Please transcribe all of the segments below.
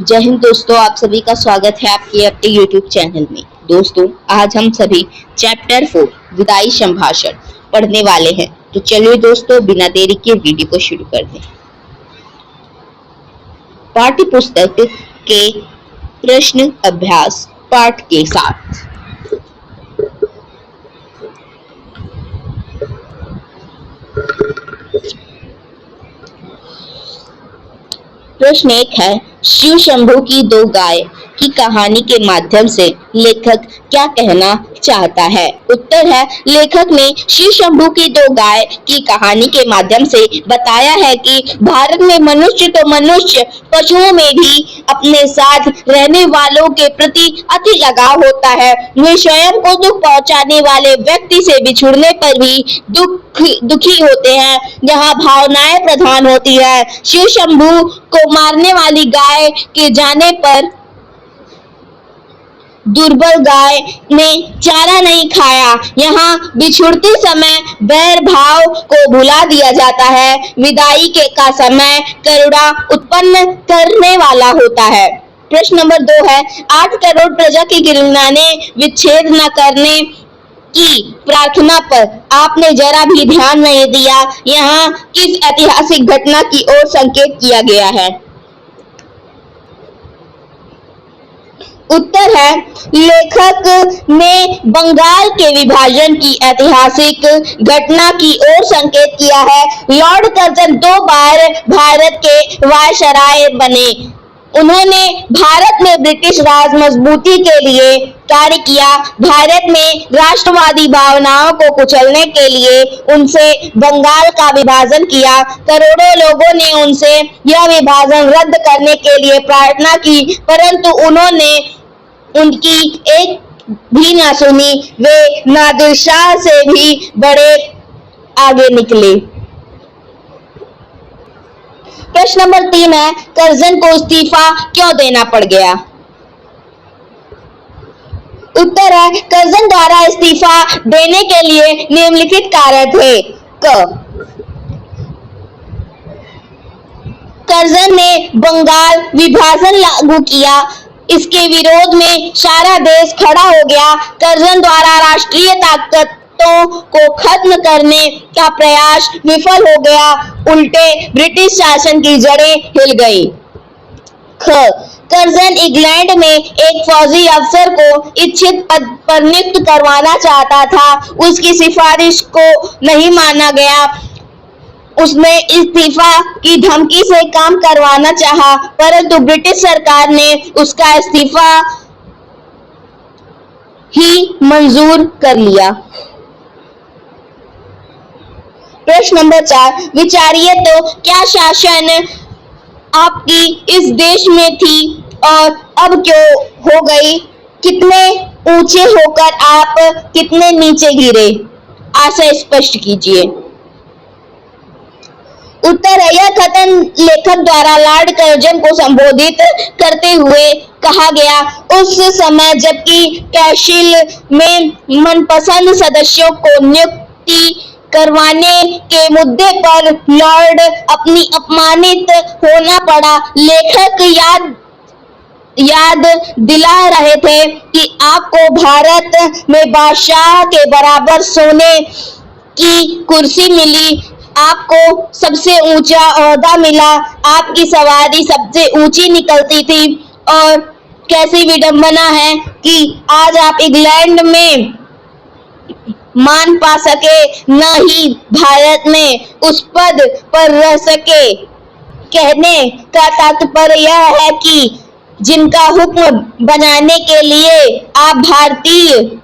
जय हिंद दोस्तों, आप सभी का स्वागत है आपके अपने YouTube चैनल में। दोस्तों, आज हम सभी चैप्टर 4 विदाई संभाषण पढ़ने वाले हैं। तो चलिए दोस्तों, बिना देरी के वीडियो को शुरू कर दें। पाठ्य पुस्तक के प्रश्न अभ्यास पाठ के साथ प्रश्न 1 है, शिव शंभू की दो गाय की कहानी के माध्यम से लेखक क्या कहना चाहता है। उत्तर है, लेखक ने शिव शंभू की दो गाय की कहानी के माध्यम से बताया है कि भारत में मनुष्य तो मनुष्य, पशुओं में भी अपने साथ रहने वालों के प्रति अति लगाव होता है। वे स्वयं को दुख पहुंचाने वाले व्यक्ति से बिछुड़ने पर भी दुखी होते हैं, जहां भावनाएं प्रधान होती है। शिव शंभू को मारने वाली गाय के जाने पर दुर्बल गाय ने चारा नहीं खाया। यहाँ बिछुड़ते समय बैर भाव को भुला दिया जाता है। विदाई का समय करुणा उत्पन्न करने वाला होता है। प्रश्न नंबर 2 है, 8 करोड़ प्रजा की गिरना ने विच्छेद न करने की प्रार्थना पर आपने जरा भी ध्यान नहीं दिया। यहाँ किस ऐतिहासिक घटना की ओर संकेत किया गया है। उत्तर है, लेखक ने बंगाल के विभाजन की ऐतिहासिक घटना की ओर संकेत किया है। लॉर्ड कर्जन 2 बार भारत के वायसराय बने। उन्होंने भारत में ब्रिटिश राज मजबूती के लिए कार्य किया। भारत में राष्ट्रवादी भावनाओं को कुचलने के लिए उनसे बंगाल का विभाजन किया। करोड़ों लोगों ने उनसे यह विभाजन रद्द करने के लिए प्रार्थना की, परंतु उन्होंने उनकी एक भी ना सुनी। वे नादिर शाह से भी बड़े आगे निकले। प्रश्न नंबर 3 है, कर्जन को इस्तीफा क्यों देना पड़ गया। उत्तर है, कर्जन द्वारा इस्तीफा देने के लिए निम्नलिखित कारण थे। कर्जन ने बंगाल विभाजन लागू किया। इसके विरोध में सारा देश खड़ा हो गया। कर्जन द्वारा राष्ट्रीय ताकतों को खत्म करने का प्रयास विफल हो गया। उल्टे ब्रिटिश शासन की जड़ें हिल गई। कर्जन इंग्लैंड में एक फौजी अफसर को इच्छित पद पर नियुक्त करवाना चाहता था। उसकी सिफारिश को नहीं माना गया। उसने इस्तीफा की धमकी से काम करवाना चाहा, परंतु ब्रिटिश सरकार ने उसका इस्तीफा ही मंजूर कर लिया। प्रश्न नंबर 4, विचारिए तो क्या शासन आपकी इस देश में थी और अब क्यों हो गई। कितने ऊंचे होकर आप कितने नीचे गिरे। आशय स्पष्ट कीजिए। उत्तर है, यह कथन लेखक द्वारा लॉर्ड कर्जन को संबोधित करते हुए कहा गया उस समय जबकि काउंसिल में मनपसंद सदस्यों को नियुक्ति करवाने के मुद्दे पर लॉर्ड अपनी अपमानित होना पड़ा। लेखक याद दिला रहे थे कि आपको भारत में बादशाह के बराबर सोने की कुर्सी मिली, आपको सबसे ऊंचा ओहदा मिला, आपकी सवारी सबसे ऊंची निकलती थी, और कैसी विडंबना है कि आज आप इंग्लैंड में मान पा सके, न ही भारत में उस पद पर रह सके। कहने का तात्पर्य यह है कि जिनका हुक्म बनाने के लिए आप भारतीय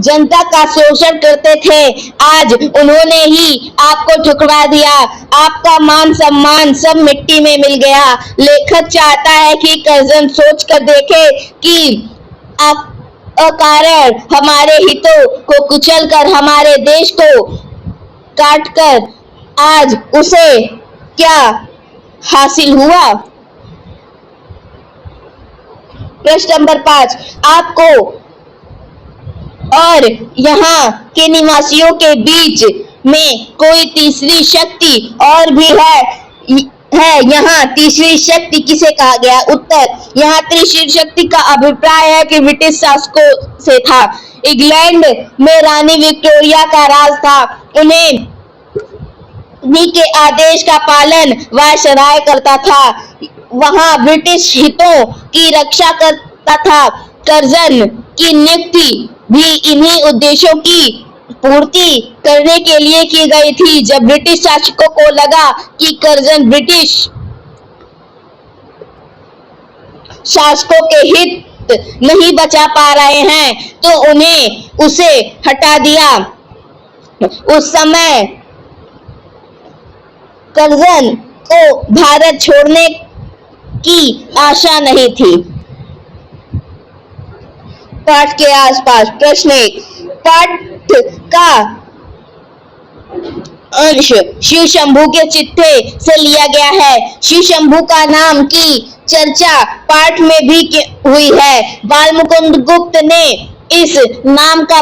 जनता का शोषण करते थे, आज उन्होंने ही आपको ठुकरा दिया। आपका मान सम्मान सब मिट्टी में मिल गया। लेखक चाहता है कि कर्जन सोच कर देखे कि अकारण हमारे हितों को कुचलकर हमारे देश को काटकर आज उसे क्या हासिल हुआ। प्रश्न नंबर 5, आपको और यहाँ के निवासियों के बीच में कोई तीसरी शक्ति और भी है है यहाँ तीसरी शक्ति किसे कहा गया? उत्तर, यहाँ तीसरी शक्ति का अभिप्राय है कि ब्रिटिश शासकों से था। इंग्लैंड में रानी विक्टोरिया का राज था। उन्हें के आदेश का पालन वायसराय करता था। वहां ब्रिटिश हितों की रक्षा करता था। कर्जन की नियुक्ति भी इन्हीं उद्देश्यों की पूर्ति करने के लिए की गई थी। जब ब्रिटिश शासकों को लगा कि कर्जन ब्रिटिश शासकों के हित नहीं बचा पा रहे हैं तो उन्हें उसे हटा दिया। उस समय कर्जन को भारत छोड़ने की आशा नहीं थी। पाठ के आसपास प्रश्न 1, पाठ का अंश शिव शंभू के चिट्ठे से लिया गया है। शिव शंभू का नाम की चर्चा पाठ में भी हुई है। बालमुकुंद गुप्त ने इस नाम का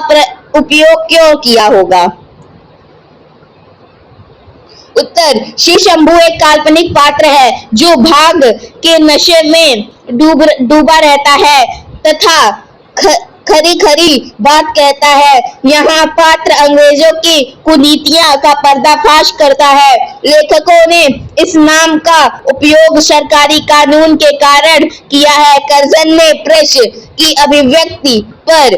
उपयोग क्यों किया होगा? उत्तर, शिव शंभू एक काल्पनिक पात्र है जो भाग के नशे में डूबा रहता है तथा खरी खरी बात कहता है। यहाँ पात्र अंग्रेजों की कुनीतियां का पर्दाफाश करता है। लेखकों ने इस नाम का उपयोग सरकारी कानून के कारण किया है। कर्जन ने प्रेस की अभिव्यक्ति पर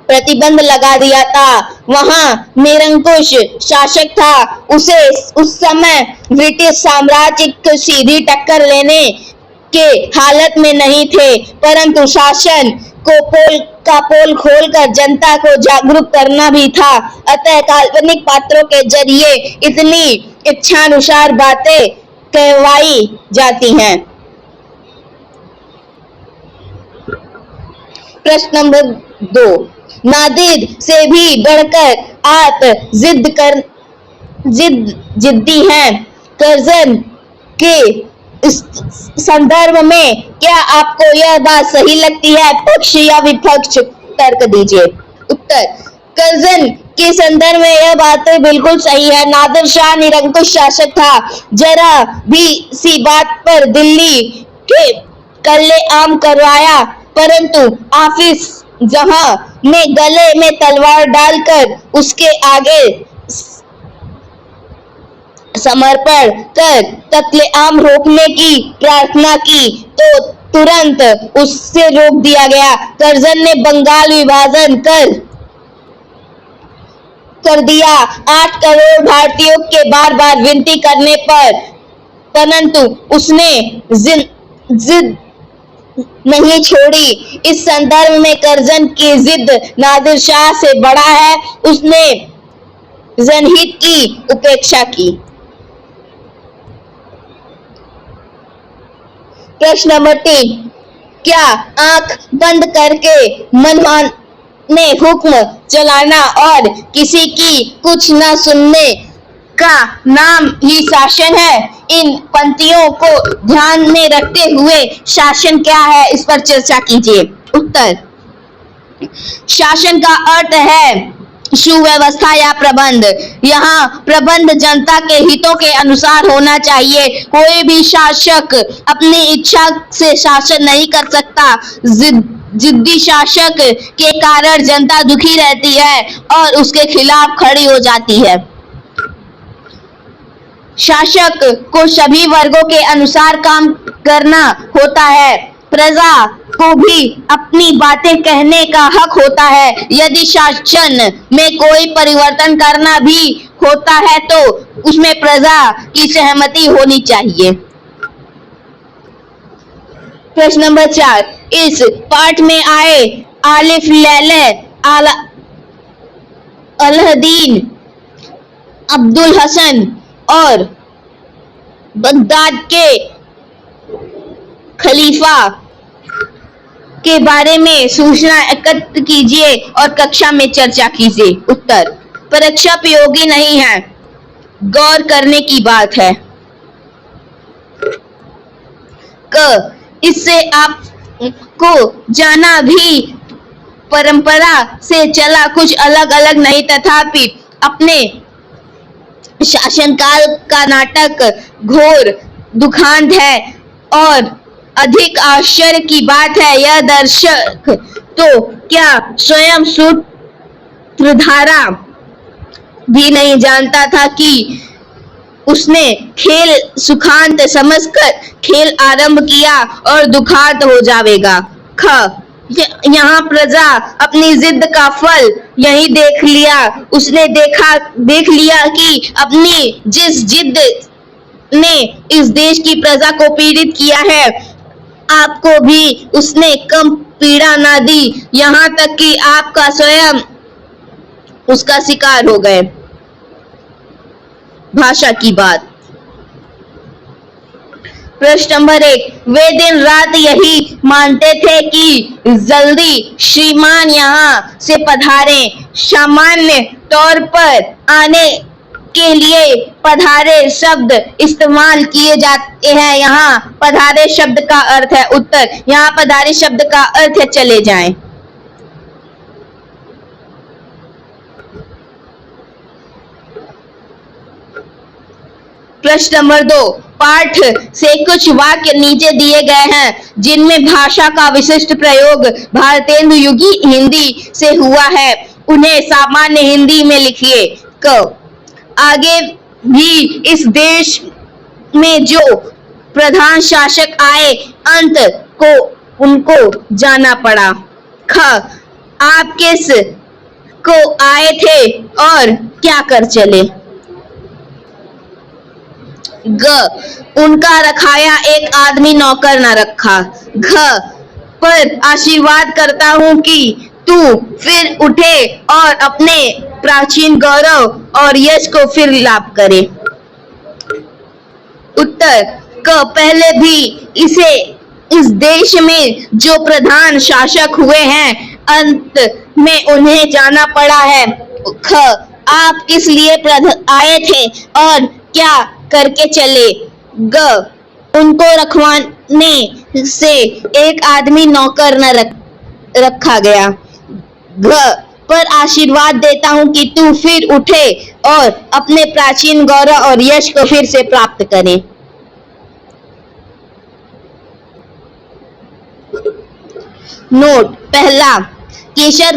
प्रतिबंध लगा दिया था। वहाँ निरंकुश शासक था। उसे उस समय ब्रिटिश साम्राज्य को सीधी टक्कर लेने के हालत में नहीं थे, परंतु शासन को पोल खोलकर जनता को जागरूक करना भी था। अतः काल्पनिक पात्रों के जरिए इतनी इच्छानुसार बातें कहवाई जाती हैं। प्रश्न नंबर 2, नादिर से भी बढ़कर आप जिद्दी हैं। कर्जन के इस संदर्भ में क्या आपको यह बात सही लगती है? पक्ष या विपक्ष तर्क दीजिए। उत्तर, कर्जन के संदर्भ में यह बात बिल्कुल सही है। नादिर शाह निरंकुश शासक था। जरा भी सी बात पर दिल्ली के कत्लेआम करवाया, परंतु ऑफिस जहां ने गले में तलवार डालकर उसके आगे समर्पण कर कत्लेआम रोकने की प्रार्थना की तो तुरंत उससे रोक दिया गया। कर्जन ने बंगाल विभाजन कर दिया। 8 करोड़ भारतीयों के बार बार विनती करने पर, परंतु उसने जिद नहीं छोड़ी। इस संदर्भ में कर्जन की जिद नादिर शाह से बड़ा है। उसने जनहित की उपेक्षा की। प्रश्न नंबर 3, क्या आंख बंद करके मनमाने हुक्म चलाना और किसी की कुछ न सुनने का नाम ही शासन है? इन पंक्तियों को ध्यान में रखते हुए शासन क्या है, इस पर चर्चा कीजिए। उत्तर, शासन का अर्थ है सुव्यवस्था या प्रबंध। यहाँ प्रबंध जनता के हितों के अनुसार होना चाहिए। कोई भी शासक अपनी इच्छा से शासन नहीं कर सकता। जिद्दी शासक के कारण जनता दुखी रहती है और उसके खिलाफ खड़ी हो जाती है। शासक को सभी वर्गों के अनुसार काम करना होता है। प्रजा को भी अपनी बातें कहने का हक होता है। यदि शासन में कोई परिवर्तन करना भी होता है तो उसमें प्रजा की सहमति होनी चाहिए। प्रश्न नंबर 4, इस पाठ में आए आलिफ लैले अलाउद्दीन, अब्दुल हसन और बगदाद के खलीफा के बारे में सूचना एकत्र कीजिए और कक्षा में चर्चा कीजिए। उत्तर, परीक्षा उपयोगी नहीं है, गौर करने की बात है। इससे आपको जाना भी परंपरा से चला कुछ अलग अलग नहीं, तथापि अपने शासनकाल का नाटक घोर दुखांत है और अधिक आश्चर्य की बात है यह दर्शक तो क्या स्वयं सूत्रधारा भी नहीं जानता था कि उसने खेल सुखांत समझकर खेल आरंभ किया और दुखांत हो जाएगा। ख यहाँ प्रजा अपनी जिद का फल यही देख लिया। उसने देख लिया कि अपनी जिस जिद ने इस देश की प्रजा को पीड़ित किया है आपको भी उसने कम पीड़ा ना दी, यहाँ तक कि आपका स्वयं उसका शिकार हो गए। भाषा की बात। प्रश्न नंबर 1, वे दिन रात यही मानते थे कि जल्दी श्रीमान यहाँ से पधारें। सामान्य तौर पर आने के लिए पधारे शब्द इस्तेमाल किए जाते हैं। यहाँ पधारे शब्द का अर्थ है उत्तर। यहाँ पधारे शब्द का अर्थ है चले जाएं। प्रश्न नंबर 2, पाठ से कुछ वाक्य नीचे दिए गए हैं जिनमें भाषा का विशिष्ट प्रयोग भारतेंदु युगी हिंदी से हुआ है, उन्हें सामान्य हिंदी में लिखिए। क आगे भी इस देश में जो प्रधान शासक आए अंत को उनको जाना पड़ा। ख आप किस को आए थे और क्या कर चले। ग उनका रखाया एक आदमी नौकर न रखा। घ पर आशीर्वाद करता हूं कि तू फिर उठे और अपने प्राचीन गौरव और यश को फिर लाभ करे। उत्तर क पहले भी इस देश में जो प्रधान शासक हुए हैं अंत में उन्हें जाना पड़ा है। ख आप किस लिए आए थे और क्या करके चले। ग उनको रखवाने से एक आदमी नौकर न रखा गया। घ पर आशीर्वाद देता हूं कि तू फिर उठे और अपने प्राचीन गौरव और यश को फिर से प्राप्त करे। नोट पहला, केसर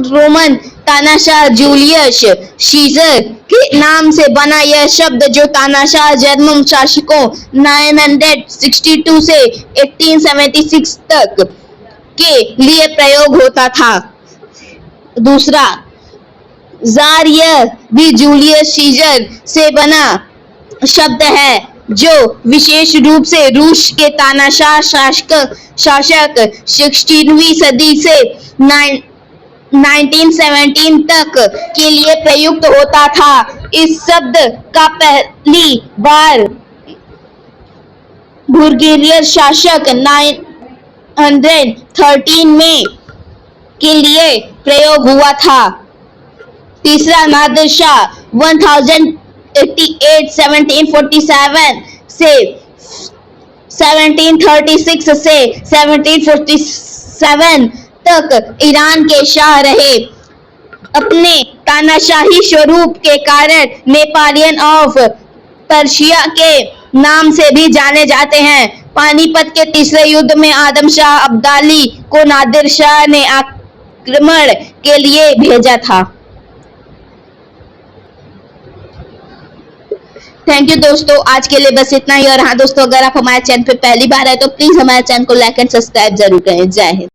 रोमन तानाशाह जूलियस सीजर के नाम से बना यह शब्द जो तानाशाह जर्मन शासकों 962 से 1876 तक के लिए प्रयोग होता था। दूसरा, जार यह भी जूलियस सीजर से बना शब्द है जो विशेष रूप से रूस के तानाशाह शासक 16वीं सदी से 1917 तक के लिए प्रयुक्त होता था। इस शब्द का पहली बार बुल्गारियन शासक 913 में के लिए प्रयोग हुआ था। तीसरा, नादिर शाह 1088 1747 से 1736 से 1747 तक ईरान के शाह रहे। अपने तानाशाही स्वरूप के कारण नेपोलियन ऑफ पर्शिया के नाम से भी जाने जाते हैं। पानीपत के तीसरे युद्ध में आदम शाह अब्दाली को नादिर शाह ने आक्रमण के लिए भेजा था। थैंक यू दोस्तों, आज के लिए बस इतना ही। और हाँ दोस्तों, अगर आप हमारे चैनल पे पहली बार आए तो प्लीज हमारे चैनल को लाइक एंड सब्सक्राइब जरूर करें। जय हिंद।